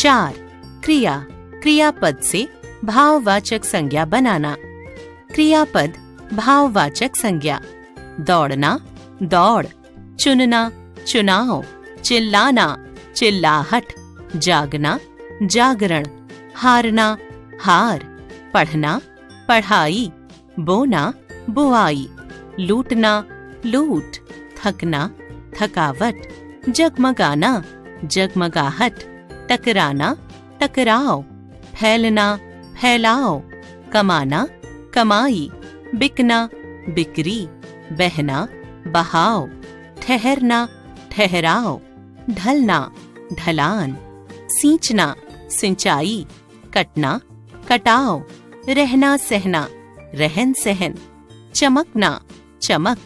4. क्रिया, क्रियापद से भाववाचक संज्ञा बनाना। क्रियापद भाववाचक संज्ञा। दौड़ना, दौड़। चुनना, चुनाव। चिल्लाना, चिल्लाहट। जागना, जागरण। हारना, हार। पढ़ना, पढ़ाई। बोना, बुआई। लूटना, लूट। थकना, थकावट। जगमगाना, जगमगाहट। टकराना, टकराव। फैलना, फैलाव। कमाना, कमाई। बिकना, बिक्री। बहना, बहाव। ठहरना, ठहराव। ढलना, ढलान। सींचना, सिंचाई। कटना, कटाव। रहना सहना, रहन सहन। चमकना, चमक।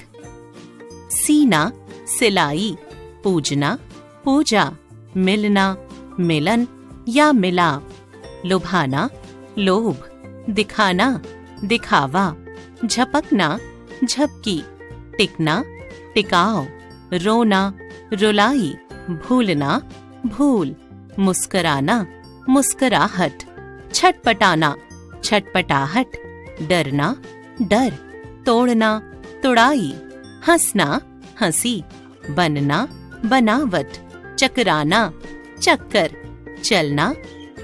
सीना, सिलाई। पूजना, पूजा। मिलना, मिलन या मिलाप। लुभाना, लोभ। दिखाना, दिखावा। झपकना, झपकी। टिकना, टिकाव। रोना, रुलाई। भूलना, भूल। मुस्कराना, मुस्कराहट। छटपटाना, छटपटाहट। डरना, डर। तोड़ना, तुड़ाई। हंसना, हंसी। बनना, बनावट। चकराना, चक्कर। चलना,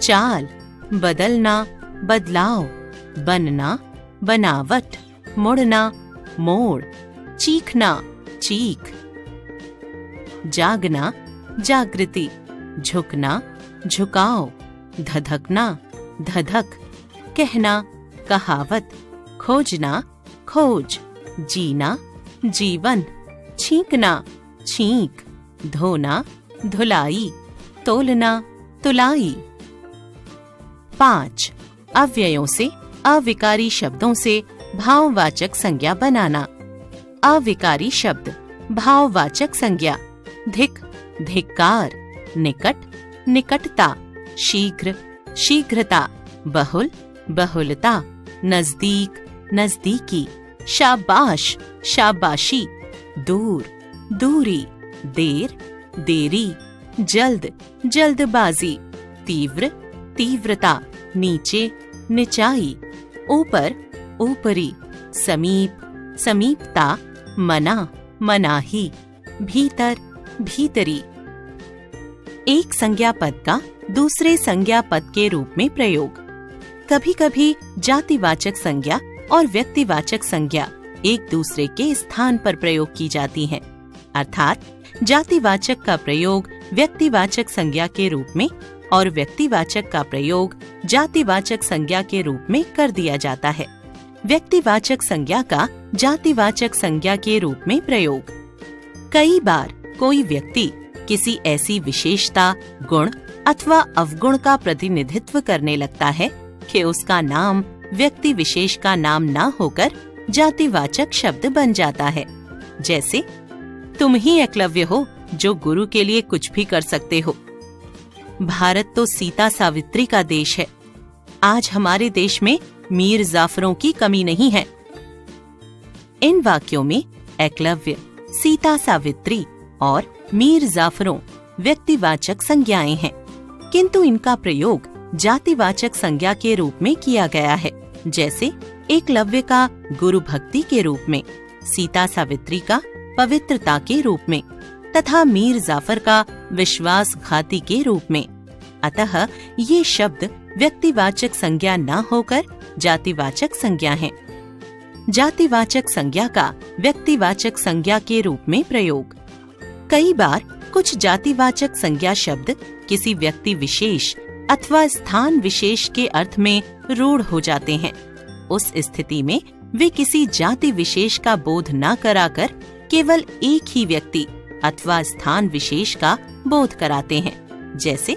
चाल। बदलना, बदलाव। बनना, बनावट। मुड़ना, मोड़। चीखना, चीख। जागना, जागृति। झुकना, झुकाव। धधकना, धधक। कहना, कहावत। खोजना, खोज। जीना, जीवन। छींकना, छींक। धोना, धुलाई। तोलना, तुलाई। 5. अव्ययों से, अविकारी शब्दों से भाववाचक संज्ञा बनाना। अविकारी शब्द भाववाचक संज्ञा। धिक, धिक्कार। निकट, निकटता। शीघ्र, शीघ्रता। बहुल, बहुलता। नजदीक, नजदीकी। शाबाश, शाबाशी। दूर, दूरी। देर, देरी। जल्द, जल्दबाजी। तीव्र, तीव्रता। नीचे, निचाई। ऊपर, ऊपरी। समीप, समीपता। मना, मनाही। भीतर, भीतरी। एक संज्ञा पद का दूसरे संज्ञा पद के रूप में प्रयोग। कभी कभी जातिवाचक संज्ञा और व्यक्तिवाचक संज्ञा एक दूसरे के स्थान पर प्रयोग की जाती हैं। अर्थात जातिवाचक का प्रयोग व्यक्तिवाचक संज्ञा के रूप में और व्यक्तिवाचक का प्रयोग जातिवाचक संज्ञा के रूप में कर दिया जाता है। व्यक्तिवाचक संज्ञा का जातिवाचक संज्ञा के रूप में प्रयोग। कई बार कोई व्यक्ति किसी ऐसी विशेषता, गुण अथवा अवगुण का प्रतिनिधित्व करने लगता है कि उसका नाम व्यक्ति विशेष का नाम ना होकर जातिवाचक शब्द बन जाता है। जैसे, तुम ही एकलव्य हो जो गुरु के लिए कुछ भी कर सकते हो। भारत तो सीता सावित्री का देश है। आज हमारे देश में मीर जाफरों की कमी नहीं है। इन वाक्यों में एकलव्य, सीता सावित्री और मीर जाफरों व्यक्तिवाचक संज्ञाएं हैं, किंतु इनका प्रयोग जातिवाचक संज्ञा के रूप में किया गया है। जैसे एकलव्य का गुरु भक्ति के रूप में, सीता सावित्री का पवित्रता के रूप में तथा मीर जाफर का विश्वासघाती के रूप में। अतः ये शब्द व्यक्तिवाचक संज्ञा न होकर जातिवाचक संज्ञा हैं। जातिवाचक संज्ञा का व्यक्तिवाचक संज्ञा के रूप में प्रयोग। कई बार कुछ जातिवाचक संज्ञा शब्द किसी व्यक्ति विशेष अथवा स्थान विशेष के अर्थ में रूढ़ हो जाते हैं। उस स्थिति में वे किसी जाति विशेष का बोध न कराकर केवल एक ही व्यक्ति अथवा स्थान विशेष का बोध कराते हैं। जैसे,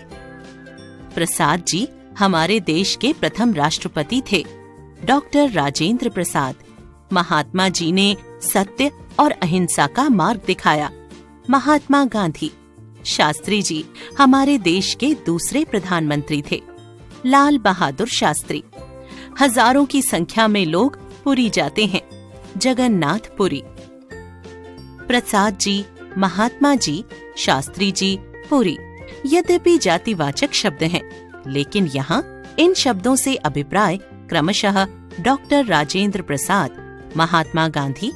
प्रसाद जी हमारे देश के प्रथम राष्ट्रपति थे, डॉक्टर राजेंद्र प्रसाद। महात्मा जी ने सत्य और अहिंसा का मार्ग दिखाया, महात्मा गांधी। शास्त्री जी हमारे देश के दूसरे प्रधानमंत्री थे, लाल बहादुर शास्त्री। हजारों की संख्या में लोग पुरी जाते हैं, जगन्नाथ पुरी। प्रसाद जी, महात्मा जी, शास्त्री जी, पुरी। यद्यपि जातिवाचक शब्द हैं, लेकिन यहाँ इन शब्दों से अभिप्राय क्रमशः डॉक्टर राजेंद्र प्रसाद, महात्मा गांधी,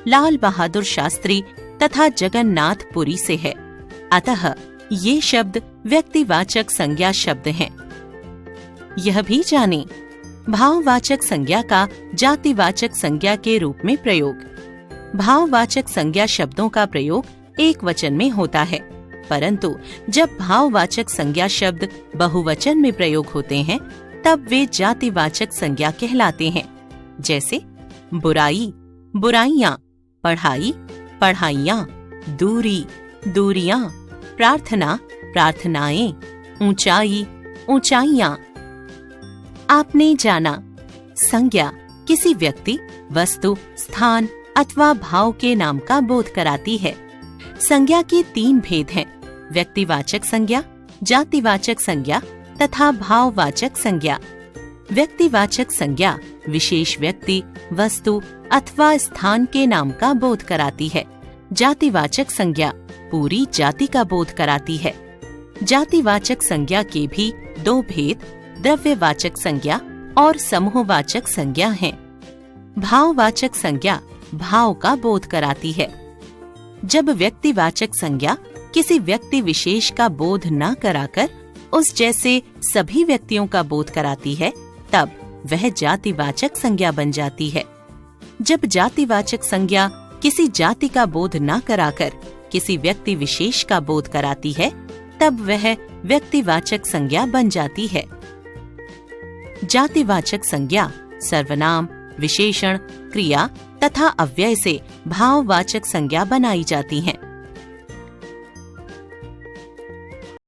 लाल बहादुर शास्त्री तथा जगन्नाथ पुरी से है। अतः ये शब्द व्यक्तिवाचक संज्ञा शब्द हैं। यह भी जानें, भाववाचक संज्ञा का जातिवाचक संज्ञा के रूप में प्रयोग। भाववाचक संज्ञा शब्दों का प्रयोग एक वचन में होता है, परंतु जब भाववाचक संज्ञा शब्द बहुवचन में प्रयोग होते हैं तब वे जातिवाचक संज्ञा कहलाते हैं। जैसे बुराई, बुराइयां, पढ़ाई, पढ़ाइयां, दूरी, दूरियां, प्रार्थना, प्रार्थनाएं, ऊंचाई, ऊंचाइयां। आपने जाना, संज्ञा किसी व्यक्ति, वस्तु, स्थान अथवा भाव के नाम का बोध कराती है। संज्ञा के 3 भेद हैं: व्यक्तिवाचक संज्ञा, जातिवाचक संज्ञा तथा भाववाचक संज्ञा। व्यक्तिवाचक संज्ञा विशेष व्यक्ति, वस्तु अथवा स्थान के नाम का बोध कराती है। जातिवाचक संज्ञा पूरी जाति का बोध कराती है। जातिवाचक संज्ञा के भी 2 भेद, द्रव्यवाचक संज्ञा और समूहवाचक संज्ञा हैं। भाववाचक संज्ञा भाव का बोध कराती है। जब व्यक्तिवाचक संज्ञा किसी व्यक्ति विशेष का बोध न कराकर उस जैसे सभी व्यक्तियों का बोध कराती है, तब वह जातिवाचक संज्ञा बन जाती है। जब जातिवाचक संज्ञा किसी जाति का बोध न कराकर किसी व्यक्ति विशेष का बोध कराती है, तब वह व्यक्तिवाचक संज्ञा बन जाती है। जातिवाचक संज्ञा सर्वनाम, विशेषण, क्रिया तथा अव्यय से भाववाचक संज्ञा बनाई जाती हैं।